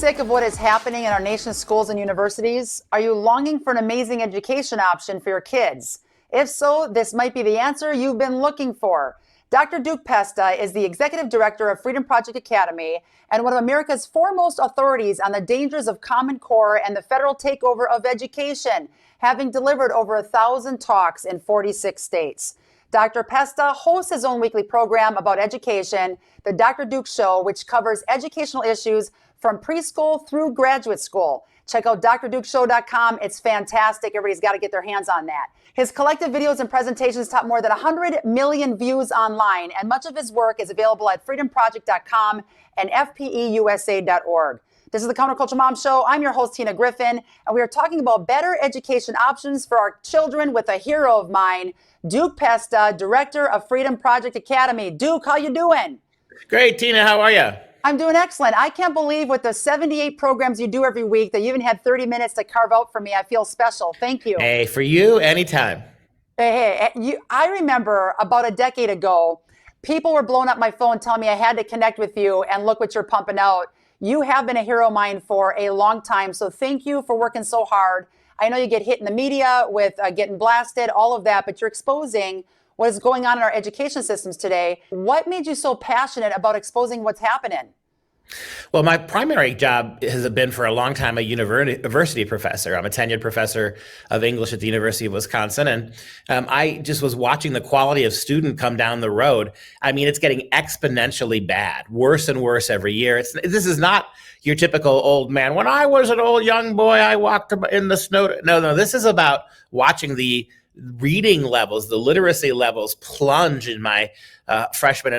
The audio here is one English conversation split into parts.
sick of what is happening in our nation's schools and universities? Are you longing for an amazing education option for your kids? If so, this might be the answer you've been looking for. Dr. Duke Pesta is the executive director of Freedom Project Academy and one of America's foremost authorities on the dangers of Common Core and the federal takeover of education, having delivered over 1,000 talks in 46 states. Dr. Pesta hosts his own weekly program about education, The Dr. Duke Show, which covers educational issues from preschool through graduate school. Check out drdukeshow.com. It's fantastic. Everybody's got to get their hands on that. His collective videos and presentations top more than 100 million views online, and much of his work is available at freedomproject.com and fpeusa.org. This is the Counterculture Mom Show. I'm your host, Tina Griffin, and we are talking about better education options for our children with a hero of mine, Duke Pesta, director of Freedom Project Academy. Duke, how you doing? Great, Tina. How are you? I'm doing excellent. I can't believe with the 78 programs you do every week that you even had 30 minutes to carve out for me. I feel special. Thank you. Hey, for you, anytime. I remember about a decade ago, people were blowing up my phone telling me I had to connect with you, and look what you're pumping out. You have been a hero of mine for a long time, so thank you for working so hard. I know you get hit in the media with getting blasted, all of that, but you're exposing what is going on in our education systems today. What made you so passionate about exposing what's happening? Well, my primary job has been for a long time a university professor. I'm a tenured professor of English at the University of Wisconsin, and I just was watching the quality of student come down the road. I mean, it's getting exponentially bad, worse and worse every year. This is not your typical old man. When I was an old young boy, I walked in the snow. No, this is about watching the reading levels, the literacy levels plunge in my freshman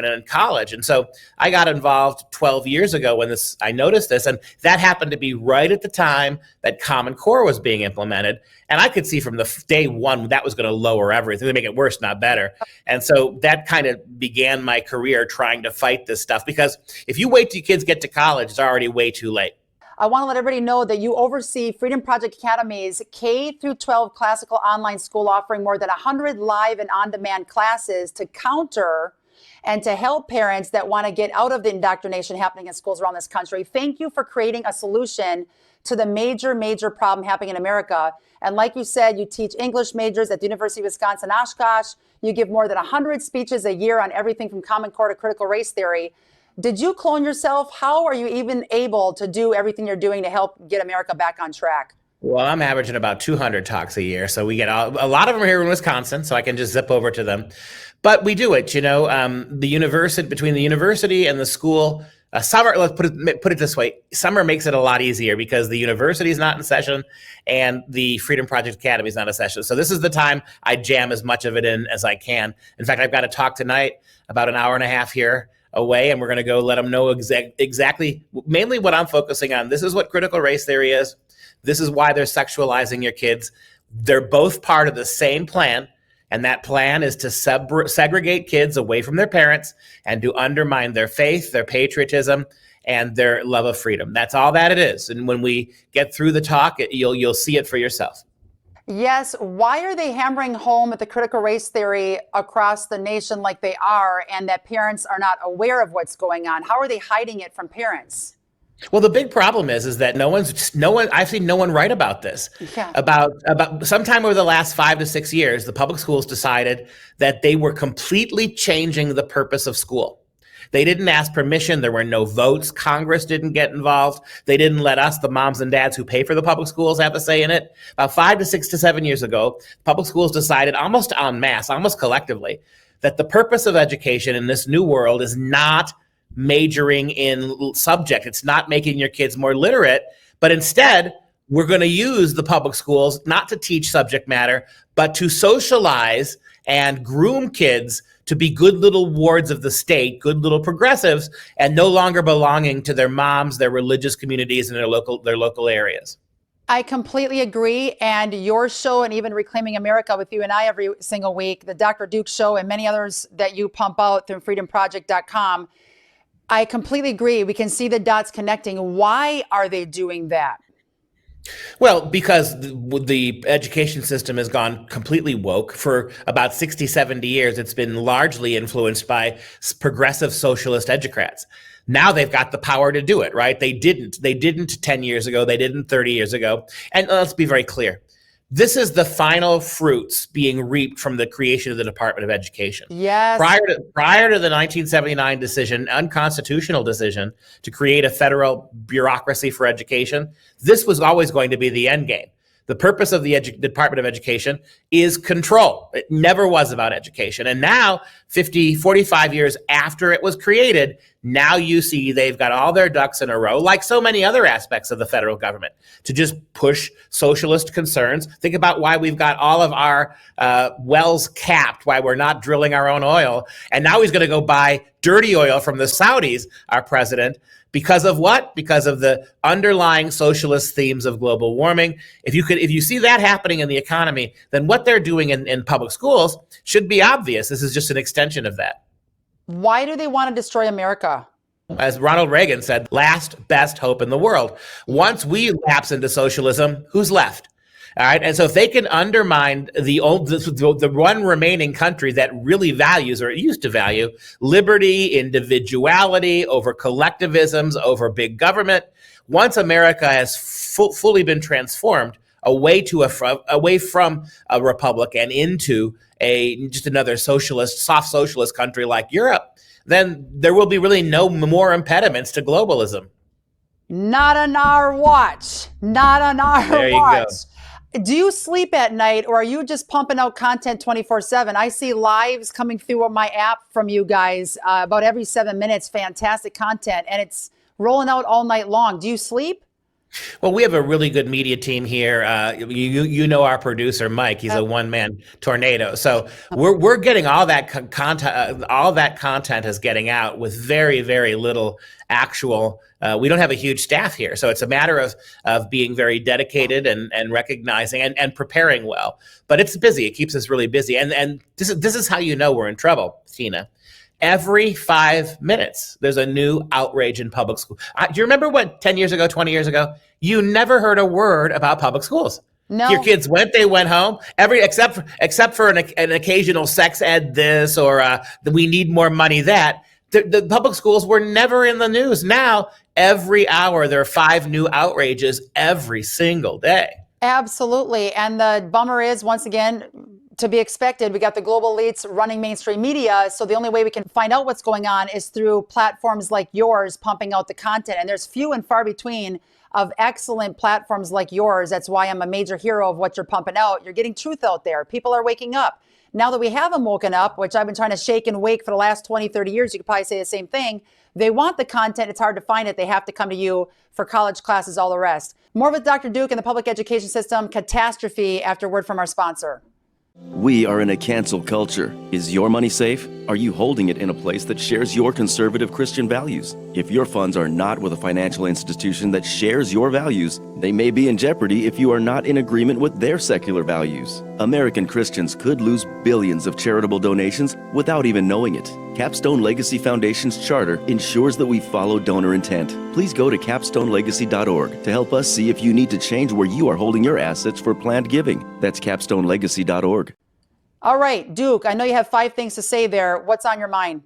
in college. And so I got involved 12 years ago when I noticed this, and that happened to be right at the time that Common Core was being implemented. And I could see from the day one that was going to lower everything, to make it worse, not better. And so that kind of began my career trying to fight this stuff, because if you wait till kids get to college, it's already way too late. I want to let everybody know that you oversee Freedom Project Academy's K through 12 classical online school, offering more than 100 live and on-demand classes to counter and to help parents that want to get out of the indoctrination happening in schools around this country. Thank you for creating a solution to the major problem happening in America. And like you said, you teach English majors at the University of Wisconsin, Oshkosh. You give more than 100 speeches a year on everything from Common Core to critical race theory. Did you clone yourself? How are you even able to do everything you're doing to help get America back on track? Well, I'm averaging about 200 talks a year. So we get a lot of them here in Wisconsin, so I can just zip over to them. But we do it, the university, between the university and the school, summer, let's put it this way, summer makes it a lot easier because the university is not in session and the Freedom Project Academy is not in session. So this is the time I jam as much of it in as I can. In fact, I've got a talk tonight, about an hour and a half here away, and we're going to go let them know exactly, mainly what I'm focusing on. This is what critical race theory is. This is why they're sexualizing your kids. They're both part of the same plan, and that plan is to segregate kids away from their parents and to undermine their faith, their patriotism, and their love of freedom. That's all that it is. And when we get through the talk, you'll see it for yourself. Yes. Why are they hammering home at the critical race theory across the nation like they are, and that parents are not aware of what's going on? How are they hiding it from parents? Well, the big problem is that I've seen no one write about this. Yeah. About sometime over the last 5 to 6 years, the public schools decided that they were completely changing the purpose of school. They didn't ask permission. There were no votes. Congress didn't get involved. They didn't let us, the moms and dads who pay for the public schools, have a say in it. About 5 to 6 to 7 years ago, public schools decided almost en masse, almost collectively, that the purpose of education in this new world is not majoring in subject. It's not making your kids more literate, but instead, we're going to use the public schools not to teach subject matter, but to socialize and groom kids to be good little wards of the state, good little progressives, and no longer belonging to their moms, their religious communities, and their local areas. I completely agree. And your show, and even Reclaiming America with you and I every single week, the Dr. Duke Show, and many others that you pump out through freedomproject.com, I completely agree. We can see the dots connecting. Why are they doing that? Well, because the education system has gone completely woke. For about 60, 70 years, it's been largely influenced by progressive socialist educrats. Now they've got the power to do it, right? They didn't 10 years ago. They didn't 30 years ago. And let's be very clear. This is the final fruits being reaped from the creation of the Department of Education. Yes. Prior to the 1979 decision, unconstitutional decision to create a federal bureaucracy for education, this was always going to be the end game. The purpose of the Department of Education is control. It never was about education. And now, 45 years after it was created, now you see they've got all their ducks in a row, like so many other aspects of the federal government, to just push socialist concerns. Think about why we've got all of our wells capped, why we're not drilling our own oil. And now he's going to go buy dirty oil from the Saudis, our president. Because of what? Because of the underlying socialist themes of global warming. If you see that happening in the economy, then what they're doing in public schools should be obvious. This is just an extension of that. Why do they want to destroy America? As Ronald Reagan said, last best hope in the world. Once we lapse into socialism, who's left? All right. And so if they can undermine the one remaining country that really values, or used to value, liberty, individuality over collectivisms, over big government, once America has fully been transformed away from a republic and into just another soft socialist country like Europe, then there will be really no more impediments to globalism. Not on our watch. Not on our There you watch. go. Do you sleep at night, or are you just pumping out content 24/7? I see lives coming through on my app from you guys about every 7 minutes. Fantastic content, and it's rolling out all night long. Do you sleep? Well, we have a really good media team here. You know our producer Mike. He's a one-man tornado. So we're getting all that content. All that content is getting out with very, very little actual. We don't have a huge staff here, so it's a matter of being very dedicated and recognizing and preparing well. But it's busy. It keeps us really busy. And this is how you know we're in trouble, Tina. Every 5 minutes, there's a new outrage in public school. Do you remember what 10 years ago, 20 years ago? You never heard a word about public schools. No. Your kids they went home. Except for an occasional sex ed this or we need more money that. The public schools were never in the news. Now, every hour, there are 5 new outrages every single day. Absolutely. And the bummer is, once again, to be expected, we got the global elites running mainstream media. So the only way we can find out what's going on is through platforms like yours pumping out the content. And there's few and far between of excellent platforms like yours. That's why I'm a major hero of what you're pumping out. You're getting truth out there. People are waking up. Now that we have them woken up, which I've been trying to shake and wake for the last 20, 30 years, you could probably say the same thing. They want the content. It's hard to find it. They have to come to you for college classes, all the rest. More with Dr. Duke and the public education system catastrophe after word from our sponsor. We are in a cancel culture. Is your money safe? Are you holding it in a place that shares your conservative Christian values? If your funds are not with a financial institution that shares your values, they may be in jeopardy if you are not in agreement with their secular values. American Christians could lose billions of charitable donations without even knowing it. Capstone Legacy Foundation's charter ensures that we follow donor intent. Please go to capstonelegacy.org to help us see if you need to change where you are holding your assets for planned giving. That's capstonelegacy.org. All right, Duke, I know you have 5 things to say there. What's on your mind?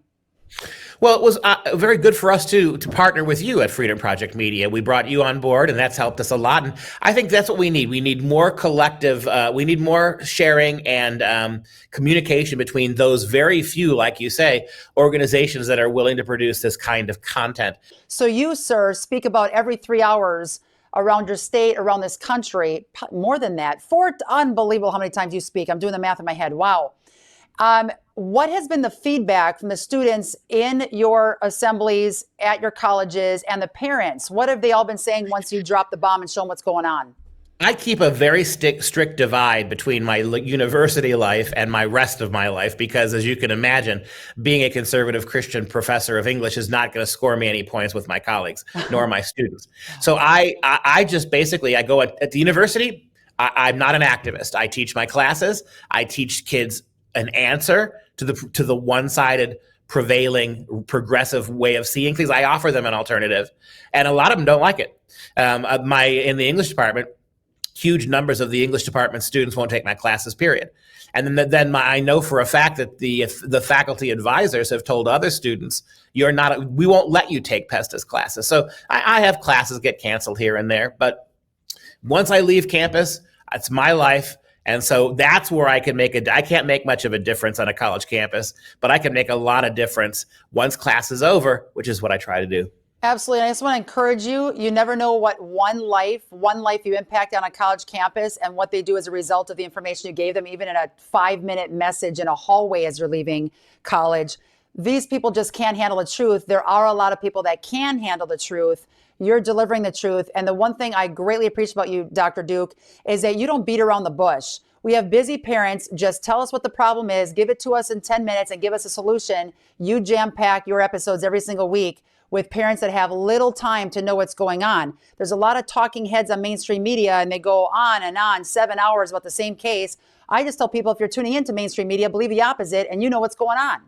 Well, it was very good for us to partner with you at Freedom Project Media. We brought you on board, and that's helped us a lot. And I think that's what we need. We need more collective, we need more sharing and communication between those very few, like you say, organizations that are willing to produce this kind of content. So you, sir, speak about every 3 hours around your state, around this country, more than that. Unbelievable how many times you speak. I'm doing the math in my head. Wow. What has been the feedback from the students in your assemblies, at your colleges, and the parents? What have they all been saying once you drop the bomb and show them what's going on? I keep a very strict divide between my university life and my rest of my life because, as you can imagine, being a conservative Christian professor of English is not going to score me any points with my colleagues nor my students. So I just basically, I go at the university, I'm not an activist. I teach my classes. I teach kids an answer to the one-sided prevailing progressive way of seeing things. I offer them an alternative, and a lot of them don't like it. In the English department, huge numbers of the English department students won't take my classes, period. And then I know for a fact that the faculty advisors have told other students, we won't let you take Pesta's classes. So I have classes get canceled here and there, but once I leave campus, it's my life. And so that's where I can't make much of a difference on a college campus, but I can make a lot of difference once class is over, which is what I try to do. Absolutely. I just want to encourage you. You never know what one life you impact on a college campus and what they do as a result of the information you gave them, even in a 5-minute message in a hallway as you're leaving college. These people just can't handle the truth. There are a lot of people that can handle the truth. You're delivering the truth. And the one thing I greatly appreciate about you, Dr. Duke, is that you don't beat around the bush. We have busy parents. Just tell us what the problem is, give it to us in 10 minutes and give us a solution. You jam pack your episodes every single week with parents that have little time to know what's going on. There's a lot of talking heads on mainstream media, and they go on and on, 7 hours about the same case. I just tell people, if you're tuning into mainstream media, believe the opposite, and you know what's going on.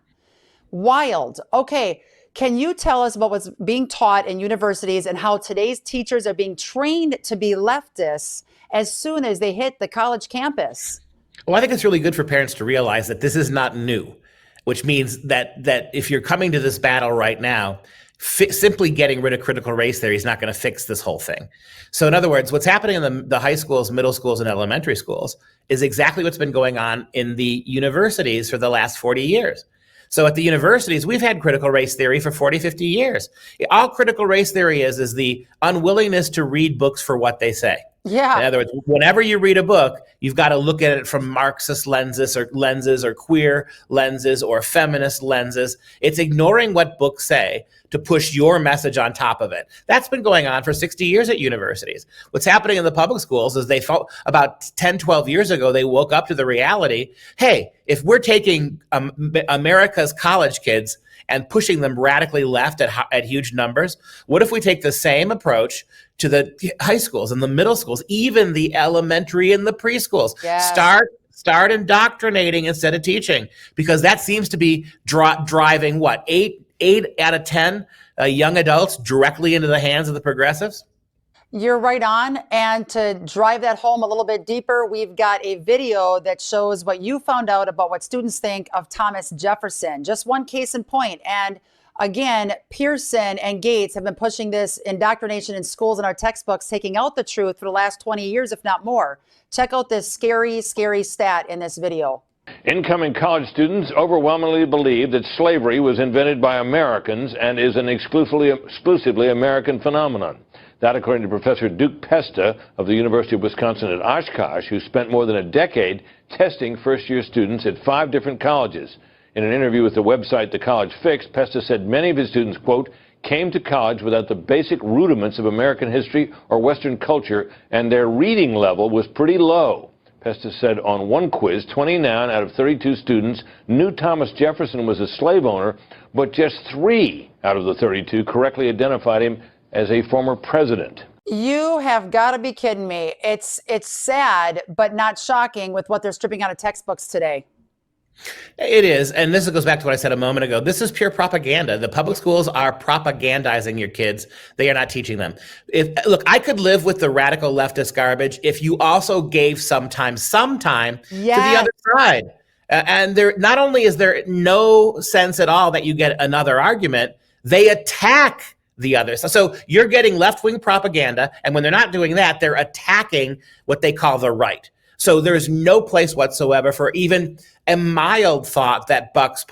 Wild. Okay, can you tell us about what's being taught in universities and how today's teachers are being trained to be leftists as soon as they hit the college campus? Well, I think it's really good for parents to realize that this is not new, which means that if you're coming to this battle right now, simply getting rid of critical race theory is not going to fix this whole thing. So in other words, what's happening in the high schools, middle schools, and elementary schools is exactly what's been going on in the universities for the last 40 years. So at the universities, we've had critical race theory for 40, 50 years. All critical race theory is the unwillingness to read books for what they say. Yeah. In other words, whenever you read a book, you've got to look at it from Marxist lenses or queer lenses or feminist lenses. It's ignoring what books say to push your message on top of it. That's been going on for 60 years at universities. What's happening in the public schools is they felt about 10, 12 years ago, they woke up to the reality, hey, if we're taking America's college kids and pushing them radically left at huge numbers, what if we take the same approach to the high schools and the middle schools, even the elementary and the preschools? Yes. Start indoctrinating instead of teaching, because that seems to be driving what, 8 out of 10 young adults directly into the hands of the progressives? You're right on. And to drive that home a little bit deeper, we've got a video that shows what you found out about what students think of Thomas Jefferson. Just one case in point. And again, Pearson and Gates have been pushing this indoctrination in schools and our textbooks, taking out the truth for the last 20 years, if not more. Check out this scary, scary stat in this video. Incoming college students overwhelmingly believe that slavery was invented by Americans and is an exclusively American phenomenon. That, according to Professor Duke Pesta of the University of Wisconsin at Oshkosh, who spent more than a decade testing first-year students at 5 different colleges. In an interview with the website The College Fix, Pesta said many of his students, quote, came to college without the basic rudiments of American history or Western culture, and their reading level was pretty low. Pesta said on one quiz, 29 out of 32 students knew Thomas Jefferson was a slave owner, but just 3 out of the 32 correctly identified him as a former president. You have got to be kidding me. It's sad, but not shocking with what they're stripping out of textbooks today. It is. And this goes back to what I said a moment ago. This is pure propaganda. The public schools are propagandizing your kids. They are not teaching them. Look, I could live with the radical leftist garbage if you also gave some time to the other side. And there, not only is there no sense at all that you get another argument, they attack the others. So you're getting left-wing propaganda, and when they're not doing that, they're attacking what they call the right. So there's no place whatsoever for even a mild thought that bucks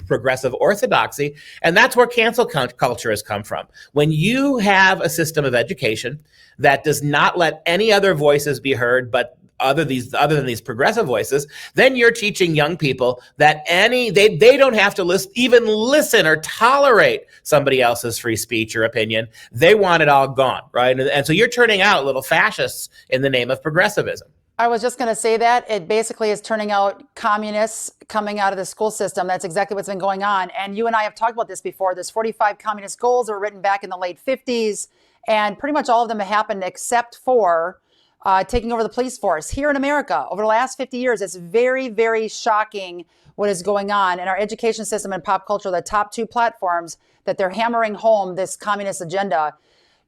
progressive orthodoxy, and that's where cancel culture has come from. When you have a system of education that does not let any other voices be heard but other than these progressive voices, then you're teaching young people that they don't have to even listen or tolerate somebody else's free speech or opinion. They want it all gone, right? And so you're turning out little fascists in the name of progressivism. I was just going to say that it basically is turning out communists coming out of the school system. That's exactly what's been going on. And you and I have talked about this before. There's 45 communist goals that were written back in the late 50s, and pretty much all of them have happened except for taking over the police force here in America over the last 50 years. It's very, very shocking what is going on in our education system and pop culture, the top 2 platforms that they're hammering home this communist agenda.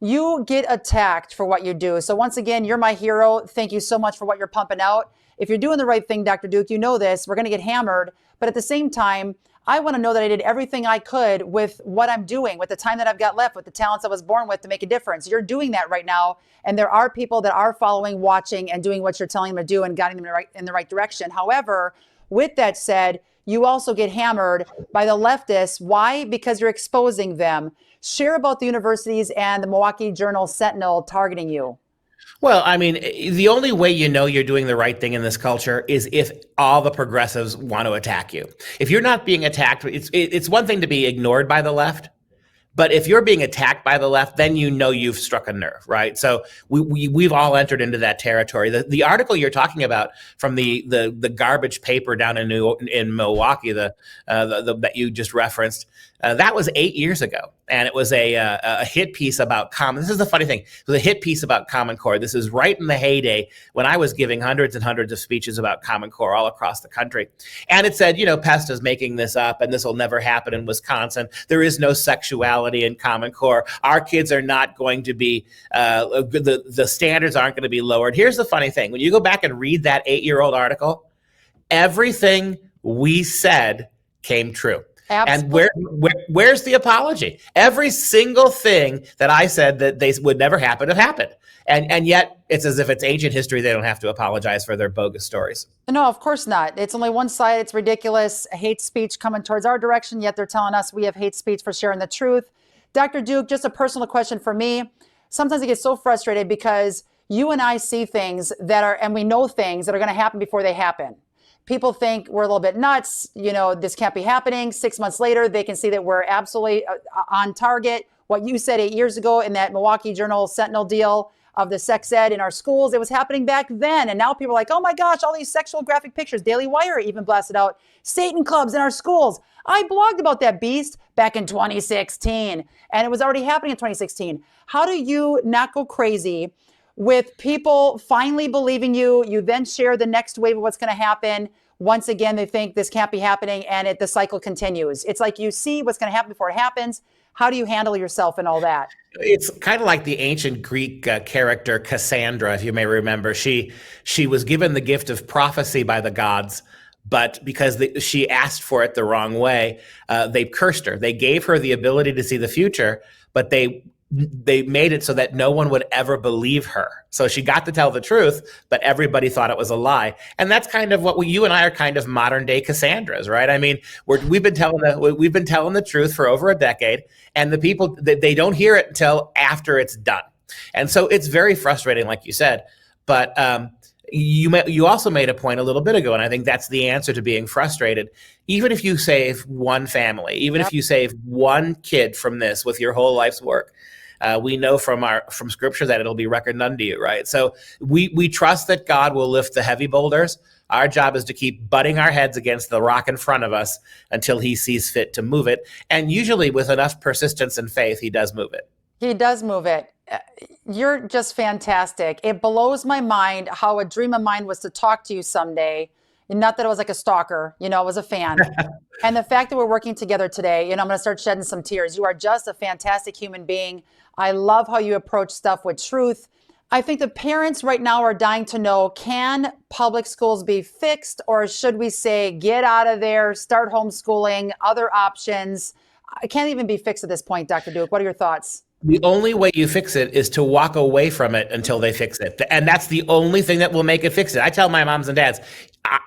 you get attacked for what you do. So once again, you're my hero. Thank you so much for what you're pumping out. If you're doing the right thing, Dr. Duke, you know this, we're going to get hammered. But at the same time, I want to know that I did everything I could with what I'm doing, with the time that I've got left, with the talents I was born with to make a difference. You're doing that right now. And there are people that are following, watching, and doing what you're telling them to do and guiding them in the right direction. However, with that said, you also get hammered by the leftists. Why? Because you're exposing them. Share about the universities and the Milwaukee Journal Sentinel targeting you. Well, I mean, the only way you know you're doing the right thing in this culture is if all the progressives want to attack you. If you're not being attacked, it's one thing to be ignored by the left. But if you're being attacked by the left, then you know you've struck a nerve, right? So we've all entered into that territory. The article you're talking about from the garbage paper down in Milwaukee, that you just referenced, that was 8 years ago, and it was a hit piece about Common. This is the funny thing. It was a hit piece about Common Core. This is right in the heyday when I was giving hundreds and hundreds of speeches about Common Core all across the country. And it said, Pesta's making this up, and this will never happen in Wisconsin. There is no sexuality in Common Core. Our kids are not going to be, the standards aren't going to be lowered. Here's the funny thing. When you go back and read that 8-year-old article, everything we said came true. Absolutely. And where's the apology? Every single thing that I said that they would never happen have happened. And yet it's as if it's ancient history. They don't have to apologize for their bogus stories. No, of course not. It's only one side. It's ridiculous. Hate speech coming towards our direction, yet they're telling us we have hate speech for sharing the truth. Dr. Duke, just a personal question for me. Sometimes I get so frustrated because you and I see things and we know things that are going to happen before they happen. People think we're a little bit nuts. This can't be happening. 6 months later, they can see that we're absolutely on target. What you said 8 years ago in that Milwaukee Journal Sentinel deal of the sex ed in our schools, it was happening back then. And now people are like, oh my gosh, all these sexual graphic pictures. Daily Wire even blasted out Satan clubs in our schools. I blogged about that beast back in 2016, and it was already happening in 2016. How do you not go crazy with people finally believing you? You then share the next wave of what's going to happen. Once again, they think this can't be happening, and the cycle continues. It's like you see what's going to happen before it happens. How do you handle yourself and all that? It's kind of like the ancient Greek character Cassandra, if you may remember. She was given the gift of prophecy by the gods, but because she asked for it the wrong way, they cursed her. They gave her the ability to see the future, but they made it so that no one would ever believe her. So she got to tell the truth, but everybody thought it was a lie. And that's kind of what you and I are kind of modern day Cassandras, right? I mean, we've been telling the truth for over a decade, and the people, they don't hear it until after it's done. And so it's very frustrating, like you said. But you also made a point a little bit ago, and I think that's the answer to being frustrated. Even if you save one family, even if you save one kid from this with your whole life's work, we know from Scripture that it'll be reckoned unto you, right? So we trust that God will lift the heavy boulders. Our job is to keep butting our heads against the rock in front of us until He sees fit to move it. And usually, with enough persistence and faith, He does move it. He does move it. You're just fantastic. It blows my mind how a dream of mine was to talk to you someday. Not that I was like a stalker, I was a fan. And the fact that we're working together today, I'm going to start shedding some tears. You are just a fantastic human being. I love how you approach stuff with truth. I think the parents right now are dying to know, can public schools be fixed, or should we say, get out of there, start homeschooling, other options? It can't even be fixed at this point, Dr. Duke. What are your thoughts? The only way you fix it is to walk away from it until they fix it. And that's the only thing that will make it fix it. I tell my moms and dads,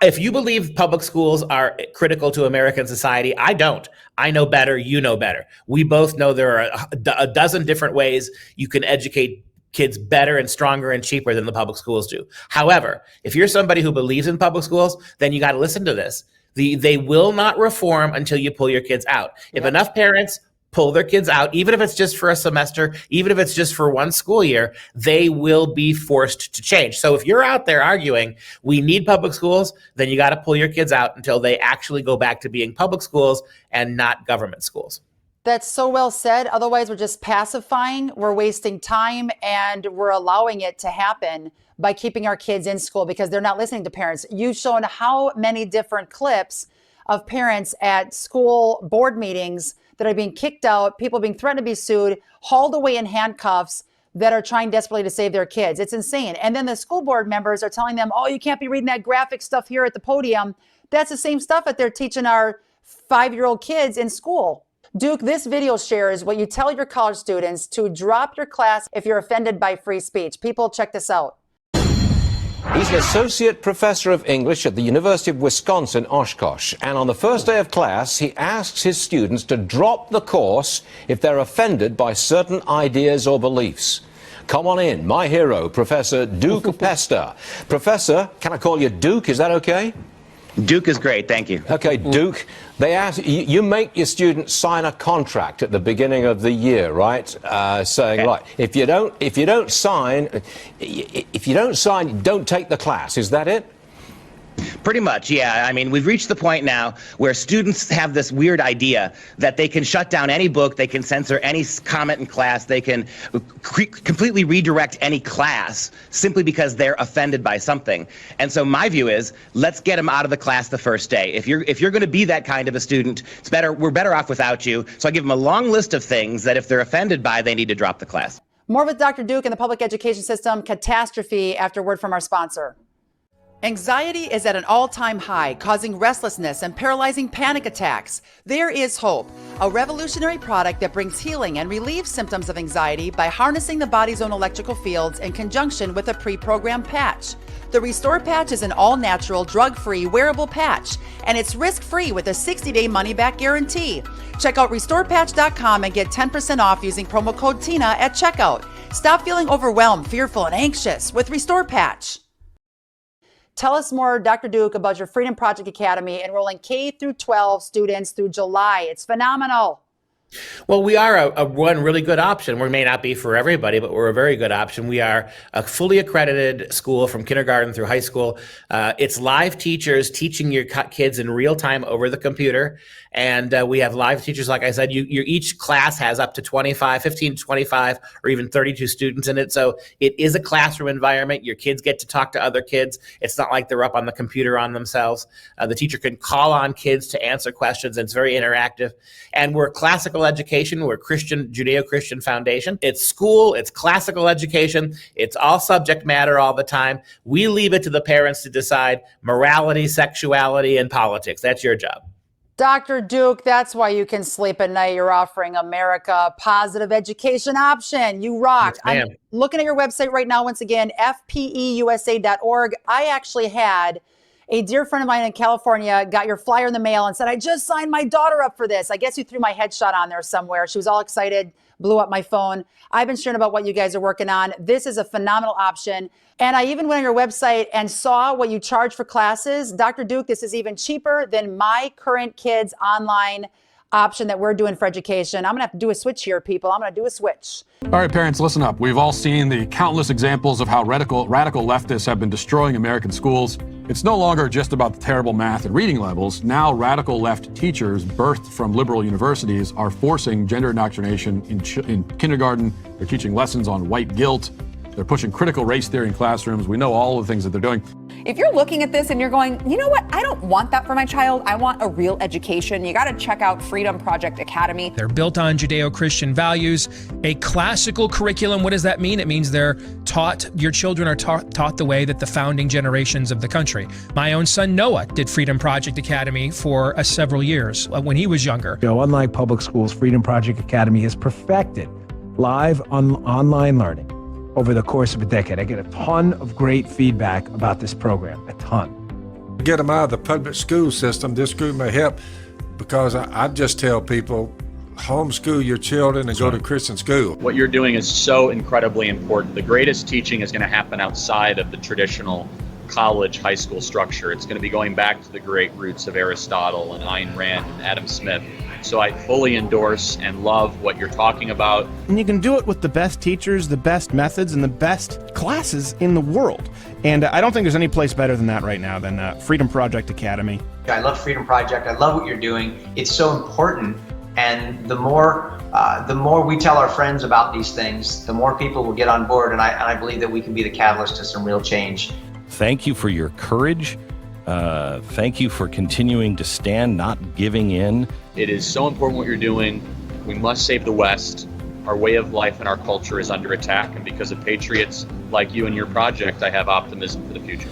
if you believe public schools are critical to American society, I don't. I know better. You know better. We both know there are a dozen different ways you can educate kids better and stronger and cheaper than the public schools do. However, if you're somebody who believes in public schools, then you got to listen to this. They will not reform until you pull your kids out. If enough parents pull their kids out, even if it's just for a semester, even if it's just for one school year, they will be forced to change. So if you're out there arguing we need public schools, then you got to pull your kids out until they actually go back to being public schools and not government schools. That's so well said. Otherwise, we're just pacifying, we're wasting time, and we're allowing it to happen by keeping our kids in school because they're not listening to parents. You've shown how many different clips of parents at school board meetings that are being kicked out, people being threatened to be sued, hauled away in handcuffs, that are trying desperately to save their kids. It's insane. And then the school board members are telling them, oh, you can't be reading that graphic stuff here at the podium. That's the same stuff that they're teaching our 5-year-old kids in school. Duke, this video shares what you tell your college students to drop your class if you're offended by free speech. People, check this out. He's an associate professor of English at the University of Wisconsin, Oshkosh. And on the first day of class, he asks his students to drop the course if they're offended by certain ideas or beliefs. Come on in, my hero, Professor Duke Pesta. Professor, can I call you Duke? Is that okay? Duke is great, thank you. Okay, Duke, they ask you make your students sign a contract at the beginning of the year, right? Saying, right, if you don't sign, don't take the class. Is that it? Pretty much, yeah. I mean, we've reached the point now where students have this weird idea that they can shut down any book, they can censor any comment in class, they can completely redirect any class simply because they're offended by something. And so my view is, let's get them out of the class the first day. If you're going to be that kind of a student, we're better off without you. So I give them a long list of things that if they're offended by, they need to drop the class. More with Dr. Duke and the public education system catastrophe after word from our sponsor. Anxiety is at an all-time high, causing restlessness and paralyzing panic attacks. There is hope, a revolutionary product that brings healing and relieves symptoms of anxiety by harnessing the body's own electrical fields in conjunction with a pre-programmed patch. The Restore Patch is an all-natural, drug-free, wearable patch, and it's risk-free with a 60-day money-back guarantee. Check out RestorePatch.com and get 10% off using promo code TINA at checkout. Stop feeling overwhelmed, fearful, and anxious with Restore Patch. Tell us more, Dr. Duke, about your Freedom Project Academy, enrolling K through 12 students through July. It's phenomenal. Well, we are one really good option. We may not be for everybody, but we're a very good option. We are a fully accredited school from kindergarten through high school. It's live teachers teaching your kids in real time over the computer. And we have live teachers, like I said, each class has up to 15 to 25, or even 32 students in it. So it is a classroom environment. Your kids get to talk to other kids. It's not like they're up on the computer on themselves. The teacher can call on kids to answer questions. And it's very interactive. And we're classical education. We're Christian, Judeo-Christian foundation. It's school. It's classical education. It's all subject matter all the time. We leave it to the parents to decide morality, sexuality, and politics. That's your job. Dr. Duke, that's why you can sleep at night. You're offering America a positive education option. You rock. Yes, I'm looking at your website right now, once again, fpeusa.org. I actually had a dear friend of mine in California got your flyer in the mail and said, I just signed my daughter up for this. I guess you threw my headshot on there somewhere. She was all excited, blew up my phone. I've been sharing about what you guys are working on. This is a phenomenal option. And I even went on your website and saw what you charge for classes. Dr. Duke, this is even cheaper than my current kids' online option that we're doing for education. I'm gonna have to do a switch here, people. I'm gonna do a switch. All right, parents, listen up. We've all seen the countless examples of how radical leftists have been destroying American schools. It's no longer just about the terrible math and reading levels. Now radical left teachers birthed from liberal universities are forcing gender indoctrination in kindergarten. They're teaching lessons on white guilt. They're pushing critical race theory in classrooms. We know all the things that they're doing. If you're looking at this and you're going, you know what, I don't want that for my child. I want a real education. You got to check out FreedomProject Academy. They're built on Judeo-Christian values, a classical curriculum. What does that mean? It means they're taught, your children are taught the way that the founding generations of the country. My own son, Noah, did Freedom Project Academy for several years when he was younger. Unlike public schools, Freedom Project Academy has perfected live online learning over the course of a decade. I get a ton of great feedback about this program, a ton. Get them out of the public school system. This group may help, because I just tell people, homeschool your children and go to Christian school. What you're doing is so incredibly important. The greatest teaching is going to happen outside of the traditional college, high school structure. It's going to be going back to the great roots of Aristotle and Ayn Rand and Adam Smith. So I fully endorse and love what you're talking about. And you can do it with the best teachers, the best methods, and the best classes in the world. And I don't think there's any place better than that right now than Freedom Project Academy. I love Freedom Project. I love what you're doing. It's so important. And the more we tell our friends about these things, the more people will get on board. And I believe that we can be the catalyst to some real change. Thank you for your courage, Thank you for continuing to stand, not giving in. It is so important what you're doing. We must save the West. Our way of life and our culture is under attack, and because of patriots like you and your project, I have optimism for the future.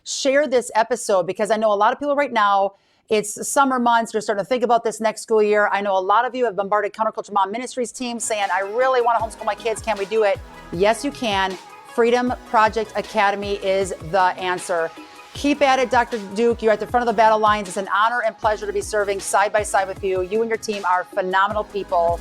Share this episode, because I know a lot of people right now, it's summer months, you're starting to think about this next school year. I know a lot of you have bombarded Counterculture Mom Ministries team saying, I really want to homeschool my kids. Can we do it? Yes, you can. Freedom Project Academy is the answer. Keep at it, Dr. Duke. You're at the front of the battle lines. It's an honor and pleasure to be serving side by side with you. You and your team are phenomenal people.